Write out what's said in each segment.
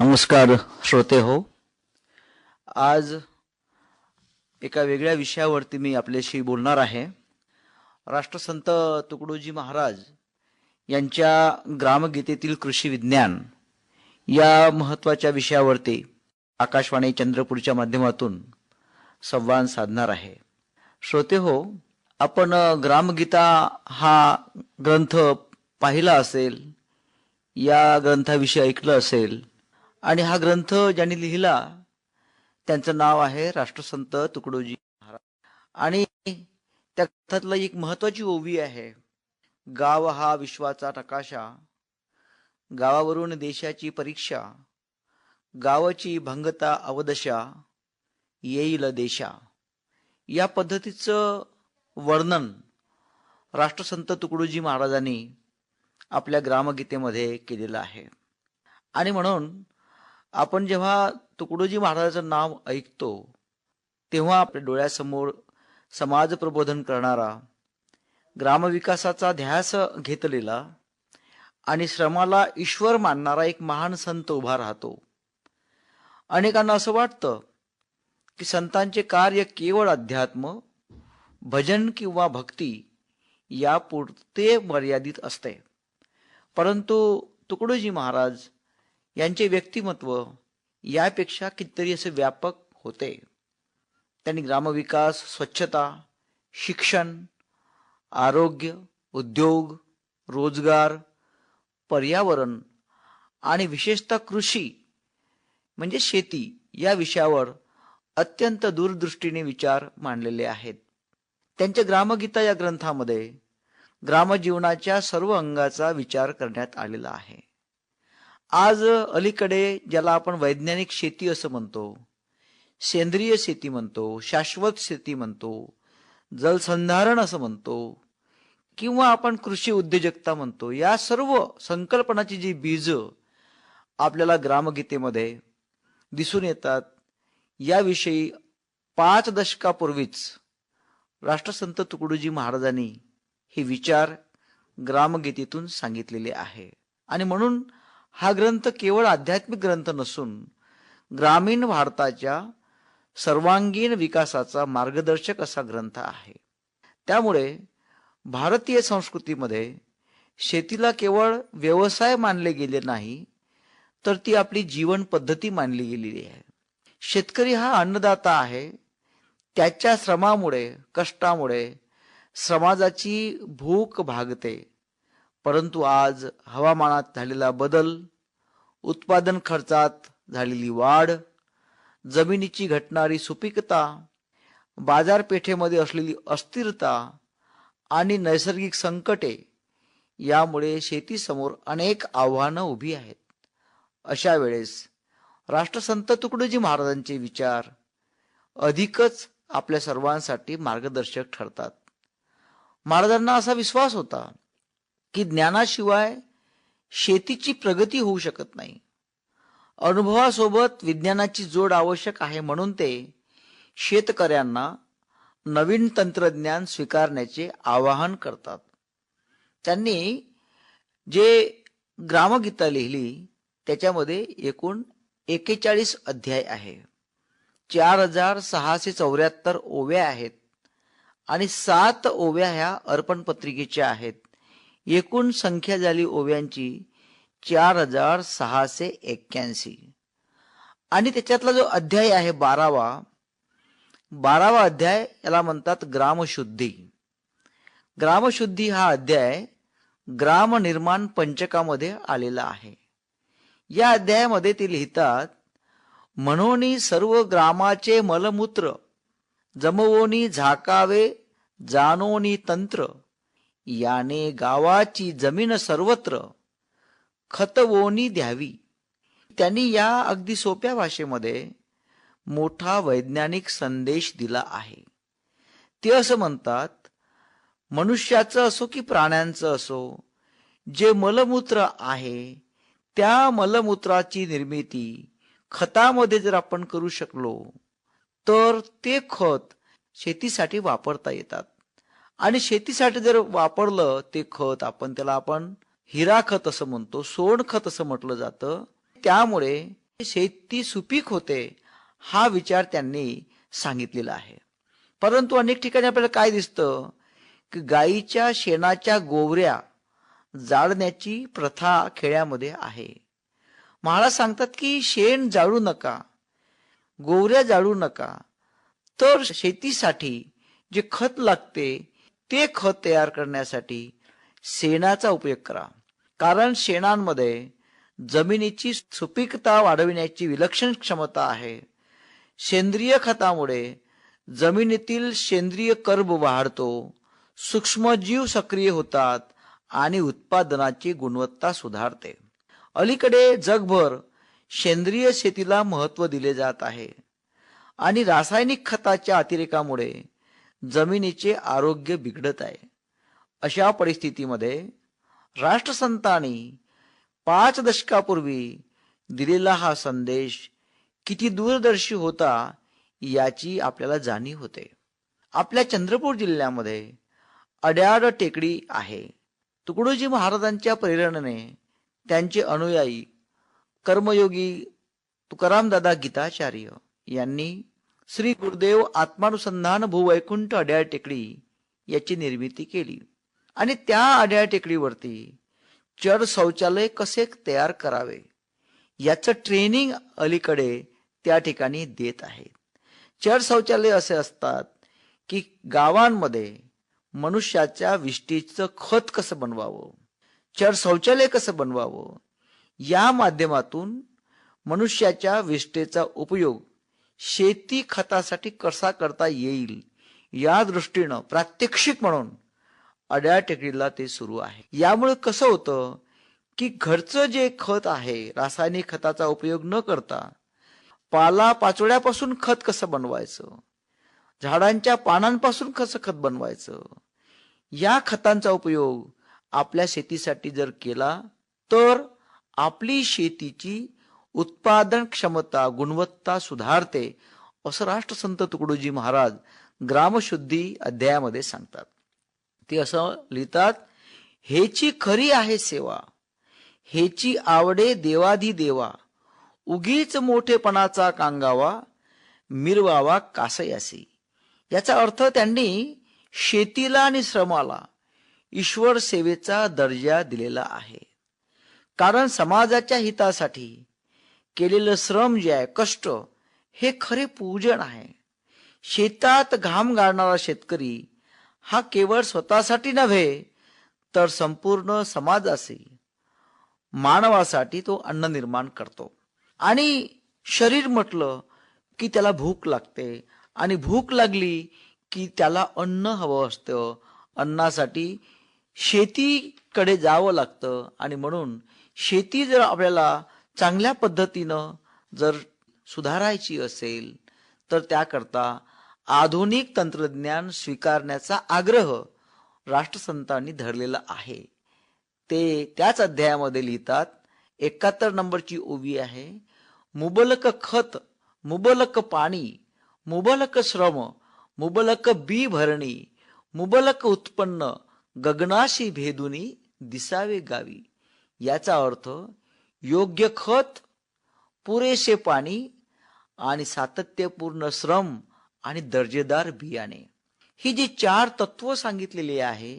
नमस्कार श्रोते हो. आज एका वेगळ्या विषयावरती मी आपल्याशी बोलणार आहे. राष्ट्रसंत तुकडोजी महाराज यांच्या ग्रामगीतेतील कृषी विज्ञान या महत्त्वाच्या विषयावरती आकाशवाणी चंद्रपूरच्या माध्यमातून संवाद साधणार आहे. श्रोते हो, आपण ग्रामगीता हा ग्रंथ पाहिला असेल, या ग्रंथाविषयी ऐकलं असेल आणि हा ग्रंथ ज्यांनी लिहिला त्यांचं नाव आहे राष्ट्रसंत तुकडोजी महाराज. आणि त्या ग्रंथातलं एक महत्वाची ओवी आहे, गाव हा विश्वाचा नकाशा, गावावरून देशाची परीक्षा, गावाची भंगता अवदशा, येईल देशा. या पद्धतीचं वर्णन राष्ट्रसंत तुकडोजी महाराजांनी आपल्या ग्रामगीतेमध्ये केलेलं आहे. आणि म्हणून आपण जेव्हा तुकडोजी महाराजांचं नाव ऐकतो तेव्हा आपल्या डोळ्यासमोर समाज प्रबोधन करणारा, ग्रामविकासाचा ध्यास घेतलेला आणि श्रमाला ईश्वर मानणारा एक महान संत उभा राहतो. अनेकांना असं वाटतं की संतांचे कार्य केवळ अध्यात्म, भजन किंवा भक्ती यापुरते मर्यादित असते. परंतु तुकडोजी महाराज यांचे व्यक्तिमत्व यापेक्षा कितीतरी असे व्यापक होते. त्यांनी ग्रामविकास, स्वच्छता, शिक्षण, आरोग्य, उद्योग, रोजगार, पर्यावरण आणि विशेषतः कृषी म्हणजे शेती या विषयावर अत्यंत दूरदृष्टीने विचार मांडलेले आहेत. त्यांच्या ग्रामगीता या ग्रंथामध्ये ग्रामजीवनाच्या सर्व अंगाचा विचार करण्यात आलेला आहे. आज अलीकडे ज्याला आपण वैज्ञानिक शेती असं म्हणतो, सेंद्रिय शेती म्हणतो, शाश्वत शेती म्हणतो, जलसंधारण असं म्हणतो किंवा आपण कृषी उद्योजकता म्हणतो, या सर्व संकल्पनाची जी बीज आपल्याला ग्रामगीतेमध्ये दिसून येतात, याविषयी 5 दशकापूर्वीच राष्ट्रसंत तुकडोजी महाराजांनी हे विचार ग्रामगीतेतून सांगितलेले आहे. आणि म्हणून हा ग्रंथ केवळ आध्यात्मिक ग्रंथ नसून ग्रामीण भारताच्या सर्वांगीण विकासाचा मार्गदर्शक असा ग्रंथ आहे. त्यामुळे भारतीय संस्कृतीमध्ये शेतीला केवळ व्यवसाय मानले गेले नाही, तर ती आपली जीवन पद्धती मानली गेलेली आहे. शेतकरी हा अन्नदाता आहे. त्याच्या श्रमामुळे, कष्टामुळे समाजाची भूक भागते. परंतु आज हवामानात झालेला बदल, उत्पादन खर्चात झालेली वाढ, जमिनीची घटणारी सुपीकता, बाजारपेठेमध्ये असलेली अस्थिरता आणि नैसर्गिक संकटे यामुळे शेतीसमोर अनेक आव्हानं उभी आहेत. अशा वेळेस राष्ट्रसंत तुकडोजी महाराजांचे विचार अधिकच आपल्या सर्वांसाठी मार्गदर्शक ठरतात. महाराजांना असा विश्वास होता की ज्ञानाशिवाय शेतीची प्रगती होऊ शकत नाही. अनुभवासोबत विज्ञानाची जोड आवश्यक आहे. म्हणून ते शेतकऱ्यांना नवीन तंत्रज्ञान स्वीकारण्याचे आवाहन करतात. त्यांनी जे ग्रामगीता लिहिली त्याच्यामध्ये एकूण 41 अध्याय आहे, 4674 ओव्या आहेत आणि 7 ओव्या ह्या अर्पण पत्रिकेच्या आहेत. एकूण संख्या झाली ओव्यांची 4681. आणि त्याच्यातला जो अध्याय आहे 12वा अध्याय याला म्हणतात ग्रामशुद्धी. ग्रामशुद्धी हा अध्याय ग्राम निर्माण पंचकामध्ये आलेला आहे. या अध्यायामध्ये ते लिहितात, म्हणोनी सर्व ग्रामाचे मलमूत्र जमवोनी झाकावे जानोनी तंत्र, याने गावाची जमीन सर्वत्र खतवोनी द्यावी. त्यांनी या अगदी सोप्या भाषेमध्ये मोठा वैज्ञानिक संदेश दिला आहे. ते असं म्हणतात, मनुष्याचं असो की प्राण्यांचं असो, जे मलमूत्र आहे त्या मलमूत्राची निर्मिती खतामध्ये जर आपण करू शकलो तर ते खत शेतीसाठी वापरता येतात. आणि शेतीसाठी जर वापरलं ते खत, आपण त्याला हिरा खत असं म्हणतो, सोन खत असं म्हटलं जातं. त्यामुळे शेती सुपीक होते, हा विचार त्यांनी सांगितलेला आहे. परंतु अनेक ठिकाणी आपल्याला काय दिसतं की गायीच्या शेणाच्या गोवऱ्या जाळण्याची प्रथा खेड्यामध्ये आहे. महाराज सांगतात की शेण जाळू नका, गोवऱ्या जाळू नका, तर शेतीसाठी जे खत लागते ते खत तयार करण्यासाठी शेणाचा उपयोग करा. कारण शेणांमध्ये जमिनीची सुपीकता वाढविण्याची विलक्षण क्षमता आहे. सेंद्रिय खतामुळे जमिनीतील सेंद्रिय कर्ब वाढतो, सूक्ष्मजीव सक्रिय होतात आणि उत्पादनाची गुणवत्ता सुधारते. अलीकडे जगभर सेंद्रिय शेतीला महत्त्व दिले जात आहे आणि रासायनिक खताच्या अतिरेकामुळे जमिनीचे आरोग्य बिघडत आहे. अशा परिस्थितीमध्ये राष्ट्रसंतांनी 5 दशकापूर्वी दिलेला हा संदेश किती दूरदर्शी होता याची आपल्याला जाणीव होते. आपल्या चंद्रपूर जिल्ह्यामध्ये अड्याळ टेकडी आहे. तुकडोजी महाराजांच्या प्रेरणेने त्यांचे अनुयायी कर्मयोगी तुकारामदादा गीताचार्य यांनी श्री गुरुदेव आत्मानुसंधान भूवैकुंठ अड्याळ टेकडी याची निर्मिती केली आणि त्या अड्याळ टेकडीवरती चर शौचालय कसे तयार करावे याचं ट्रेनिंग अलीकडे त्या ठिकाणी देत आहेत. चर शौचालय असे असतात की गावांमध्ये मनुष्याच्या विष्ठेचं खत कसं बनवावं, चर शौचालय कसं बनवावं, या माध्यमातून मनुष्याच्या विष्ठेचा उपयोग शेती खतासाठी कसा करता येईल या दृष्टीनं प्रात्यक्षिक म्हणून अड्याळ टेकडीला ते सुरू आहे. यामुळे कसं होतं की घरचं जे खत आहे, रासायनिक खताचा उपयोग न करता पाला पाचोळ्यापासून खत कसं बनवायचं, झाडांच्या पानांपासून कसं खत बनवायचं, या खतांचा उपयोग आपल्या शेतीसाठी जर केला तर आपली शेतीची उत्पादन क्षमता गुणवत्ता सुधारते, असं राष्ट्रसंत तुकडोजी महाराज ग्रामशुद्धी अध्यायामध्ये सांगतात. ते असं लिहितात, हेची खरी आहे सेवा, हेची आवडे देवाधी देवा, उगीच मोठेपणाचा कांगावा, मिरवावा कासयासी. याचा अर्थ त्यांनी शेतीला आणि श्रमाला ईश्वर सेवेचा दर्जा दिलेला आहे. कारण समाजाच्या हितासाठी केलेलं श्रम जे आहे, कष्ट, हे खरे पूजन आहे. शेतात घाम गाळणारा शेतकरी हा केवळ स्वतःसाठी नव्हे तर संपूर्ण समाजाशी, मानवासाठी तो अन्न निर्माण करतो. आणि शरीर म्हटलं की त्याला भूक लागते आणि भूक लागली की त्याला अन्न हवं असतं. अन्नासाठी शेतीकडे जावं लागतं आणि म्हणून शेती जर आपल्याला चांगल्या पद्धतीनं जर सुधारायची असेल तर त्याकरता आधुनिक तंत्रज्ञान स्वीकारण्याचा आग्रह राष्ट्रसंतांनी धरलेला आहे. ते त्याच अध्यायामध्ये लिहितात, 71 नंबरची ओवी आहे, मुबलक खत, मुबलक पाणी, मुबलक श्रम, मुबलक बी भरणी, मुबलक उत्पन्न, गगनाशी भेदुनी दिसावे गावी. याचा अर्थ योग्य खत, पुरेसे पाणी आणि सातत्यपूर्ण श्रम आणि दर्जेदार बियाणे, ही जी 4 तत्व सांगितलेली आहे,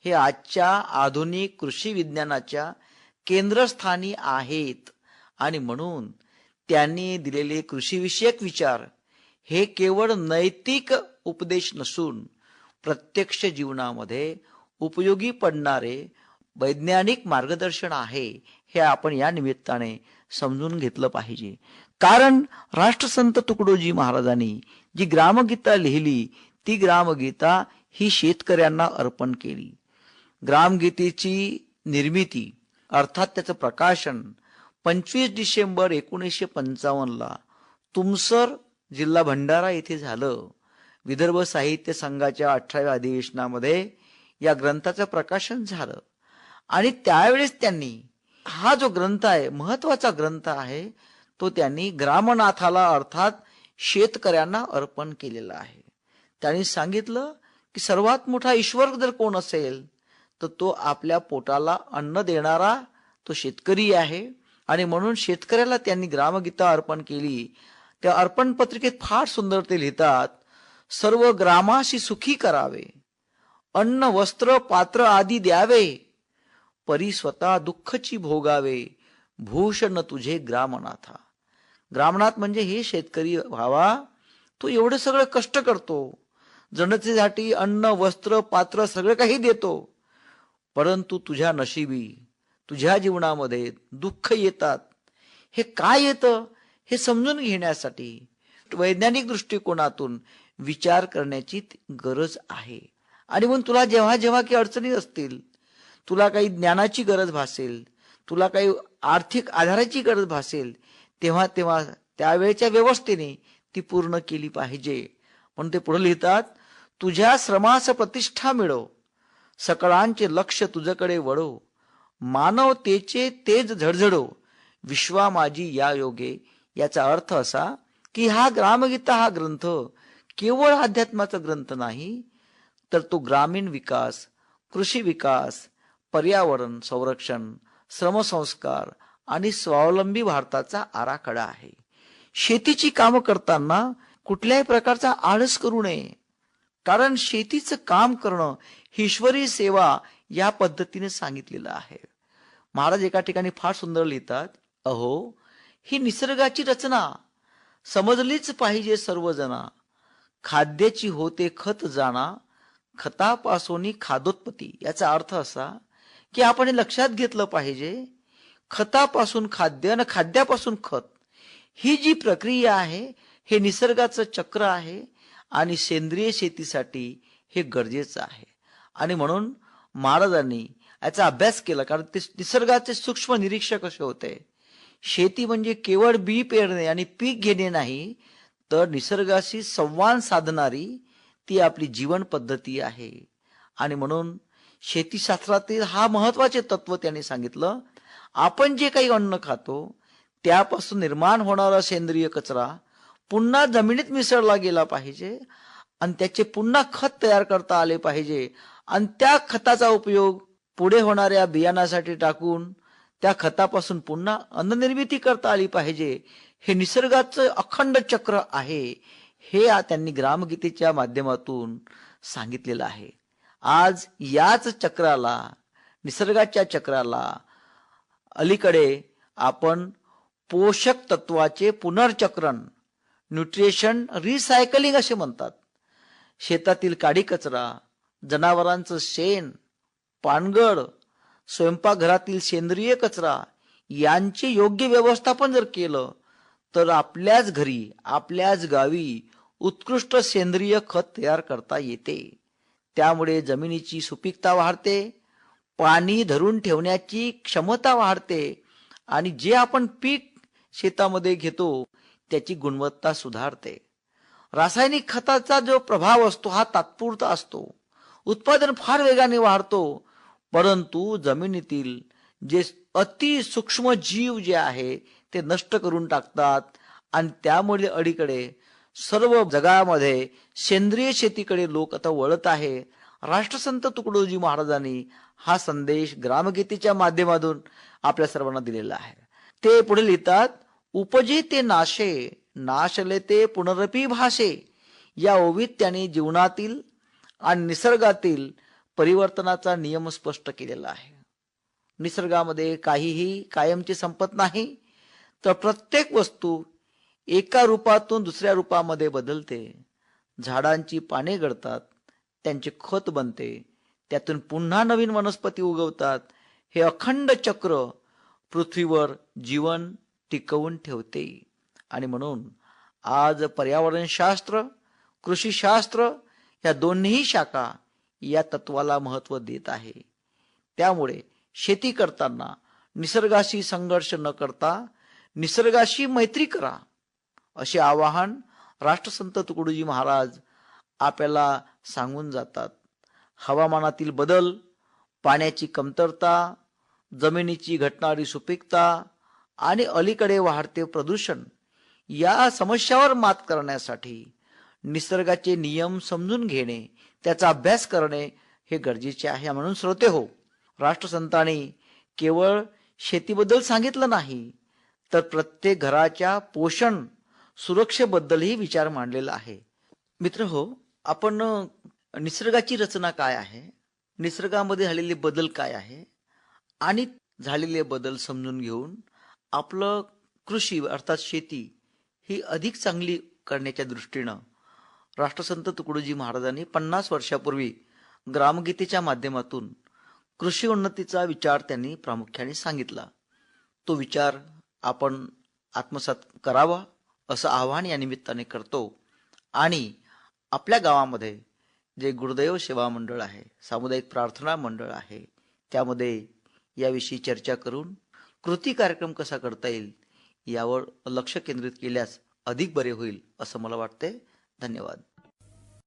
हे आजच्या आधुनिक कृषी विज्ञानाच्या केंद्रस्थानी आहेत. आणि म्हणून त्यांनी दिलेले कृषीविषयक विचार हे केवळ नैतिक उपदेश नसून प्रत्यक्ष जीवनामध्ये उपयोगी पडणारे वैज्ञानिक मार्गदर्शन आहे, हे आपण या निमित्ताने समजून घेतलं पाहिजे. कारण राष्ट्रसंत तुकडोजी महाराजांनी जी ग्रामगीता लिहिली, ती ग्रामगीता ही शेतकऱ्यांना अर्पण केली. ग्रामगीतेची निर्मिती अर्थात त्याचं प्रकाशन 25 डिसेंबर 1955 तुमसर, जिल्हा भंडारा येथे झालं. विदर्भ साहित्य संघाच्या 18व्या अधिवेशनामध्ये या ग्रंथाचं प्रकाशन झालं आणि त्यावेळेस त्यांनी हा जो ग्रंथ आहे, महत्वाचा ग्रंथ आहे, तो त्यांनी ग्रामनाथाला अर्थात शेतकऱ्यांना अर्पण केलेला आहे. त्यांनी सांगितलं की सर्वात मोठा ईश्वर जर कोण असेल तर तो आपल्या पोटाला अन्न देणारा तो शेतकरी आहे आणि म्हणून शेतकऱ्याला त्यांनी ग्रामगीता अर्पण केली. त्या अर्पण पत्रिकेत फार सुंदर ते लिहितात, सर्व ग्रामाशी सुखी करावे, अन्न वस्त्र पात्र आदी द्यावे, परी स्वतः दुःखची भोगावे, भूषण तुझे ग्रामनाथा. ग्रामनाथ म्हणजे हे शेतकरी भावा, तो एवढं सगळं कष्ट करतो, जनतेसाठी अन्न वस्त्र पात्र सगळं काही देतो, परंतु तुझ्या नशिबी तुझ्या जीवनामध्ये दुःख येतात. हे काय येतं हे समजून घेण्यासाठी वैज्ञानिक दृष्टिकोनातून विचार करण्याची गरज आहे. आणि म्हणून तुला जेव्हा जेव्हा काही अडचणी असतील, तुला काही ज्ञानाची गरज भासेल, तुला काही आर्थिक आधाराची गरज भासेल, तेव्हा तेव्हा त्यावेळच्या व्यवस्थेने ती पूर्ण केली पाहिजे. म्हणून ते पुढे लिहितात, तुझ्या श्रमास प्रतिष्ठा मिळो, सकळांचे लक्ष तुझ्याकडे वळो, मानवतेचे तेज झडझडो, विश्वा माझी या योगे. याचा अर्थ असा की हा ग्रामगीता हा ग्रंथ केवळ अध्यात्माचा ग्रंथ नाही, तर तो ग्रामीण विकास, कृषी विकास, पर्यावरण संरक्षण, श्रमसंस्कार आणि स्वावलंबी भारताचा आराखडा आहे. शेतीची कामं करताना कुठल्याही प्रकारचा आळस करू नये, कारण शेतीचं काम करणं ही ईश्वरी सेवा या पद्धतीने सांगितलेलं आहे. महाराज एका ठिकाणी फार सुंदर लिहितात, अहो ही निसर्गाची रचना समजलीच पाहिजे सर्वजना, खाद्याची होते खत जाणा, खतापासून खादोत्पत्ती. याचा अर्थ असा की आपण हे लक्षात घेतलं पाहिजे, खतापासून खाद्य आणि खाद्यापासून खत, ही जी प्रक्रिया आहे हे निसर्गाचं चक्र आहे आणि सेंद्रिय शेतीसाठी हे गरजेचं आहे. आणि म्हणून महाराजांनी याचा अभ्यास केला, कारण ते निसर्गाचे सूक्ष्म निरीक्षक कसे होते. शेती म्हणजे केवळ बी पेरणे आणि पीक घेणे नाही, तर निसर्गाशी संवाद साधणारी ती आपली जीवन पद्धती आहे. आणि म्हणून शेतीशास्त्रातील हा महत्वाचे तत्व त्यांनी सांगितलं, आपण जे काही अन्न खातो त्यापासून निर्माण होणारा सेंद्रिय कचरा पुन्हा जमिनीत मिसळला गेला पाहिजे आणि त्याचे पुन्हा खत तयार करता आले पाहिजे आणि त्या खताचा उपयोग पुढे होणाऱ्या बियाणासाठी टाकून त्या खतापासून पुन्हा अन्ननिर्मिती करता आली पाहिजे. हे निसर्गाचं अखंड चक्र आहे, हे त्यांनी ग्रामगीतेच्या माध्यमातून सांगितलेलं आहे. आज याच चक्राला, निसर्गाच्या चक्राला अलीकडे आपण पोषक तत्वाचे पुनर्चक्रण, न्यूट्रिशन रिसायकलिंग असे म्हणतात. शेतातील काडी कचरा, जनावरांचं शेण, पानगळ, स्वयंपाकघरातील सेंद्रिय कचरा यांचे योग्य व्यवस्थापन जर केलं तर आपल्याच घरी, आपल्याच गावी उत्कृष्ट सेंद्रिय खत तयार करता येते. त्यामुळे जमिनीची सुपीकता वाढते, पाणी धरून ठेवण्याची क्षमता वाढते आणि जे आपण पीक शेतामध्ये घेतो त्याची गुणवत्ता सुधारते. रासायनिक खताचा जो प्रभाव असतो हा तात्पुरता असतो, उत्पादन फार वेगाने वाढतो, परंतु जमिनीतील जे अति सूक्ष्म जीव जे आहे ते नष्ट करून टाकतात आणि त्यामुळे अलीकडे सर्व जगामध्ये सेंद्रिय शेतीकडे लोक आता वळत आहे. राष्ट्रसंत तुकडोजी महाराजांनी हा संदेश ग्रामगीतेच्या माध्यमातून आपल्या सर्वांना दिलेला आहे. ते पुढे लिहितात, उपजे ते नाशे, नाशले ते पुनरपी भाषे. या ओवीत त्यांनी जीवनातील आणि निसर्गातील परिवर्तनाचा नियम स्पष्ट केलेला आहे. निसर्गामध्ये काहीही कायमची संपत नाही, तर प्रत्येक वस्तू एका रूपातून दुसऱ्या रूपामध्ये बदलते. झाडांची पाने गळतात, त्यांचे खत बनते, त्यातून पुन्हा नवीन वनस्पती उगवतात. हे अखंड चक्र पृथ्वीवर जीवन टिकवून ठेवते. आणि म्हणून आज पर्यावरणशास्त्र, कृषीशास्त्र या दोन्ही शाखा या तत्वाला महत्व देत आहे. त्यामुळे शेती करताना निसर्गाशी संघर्ष न करता निसर्गाशी मैत्री करा, असे आवाहन राष्ट्रसंत तुकडोजी महाराज आपल्याला सांगून जातात. हवामानातील बदल, पाण्याची कमतरता, जमिनीची घटणारी सुपीकता आणि अलीकडे वाढते प्रदूषण या समस्यावर मात करण्यासाठी निसर्गाचे नियम समजून घेणे, त्याचा अभ्यास करणे हे गरजेचे आहे. म्हणून श्रोते हो, राष्ट्रसंतांनी केवळ शेतीबद्दल सांगितलं नाही, तर प्रत्येक घराच्या पोषण सुरक्षेबद्दलही विचार मांडलेला आहे. मित्र हो, आपण निसर्गाची रचना काय आहे, निसर्गामध्ये झालेले बदल काय आहे आणि झालेले बदल समजून घेऊन आपलं कृषी अर्थात शेती ही अधिक चांगली करण्याच्या दृष्टीनं राष्ट्रसंत तुकडोजी महाराजांनी 50 वर्षापूर्वी ग्रामगीतेच्या माध्यमातून कृषी उन्नतीचा विचार त्यांनी प्रामुख्याने सांगितला. तो विचार आपण आत्मसात करावा असं आवाहन या निमित्ताने करतो आणि आपल्या गावामध्ये जे गुरुदैव सेवा मंडळ आहे, सामुदायिक प्रार्थना मंडळ आहे, त्यामध्ये याविषयी चर्चा करून कृती कार्यक्रम कसा करता येईल यावर लक्ष केंद्रित केल्यास अधिक बरे होईल असं मला वाटते. धन्यवाद.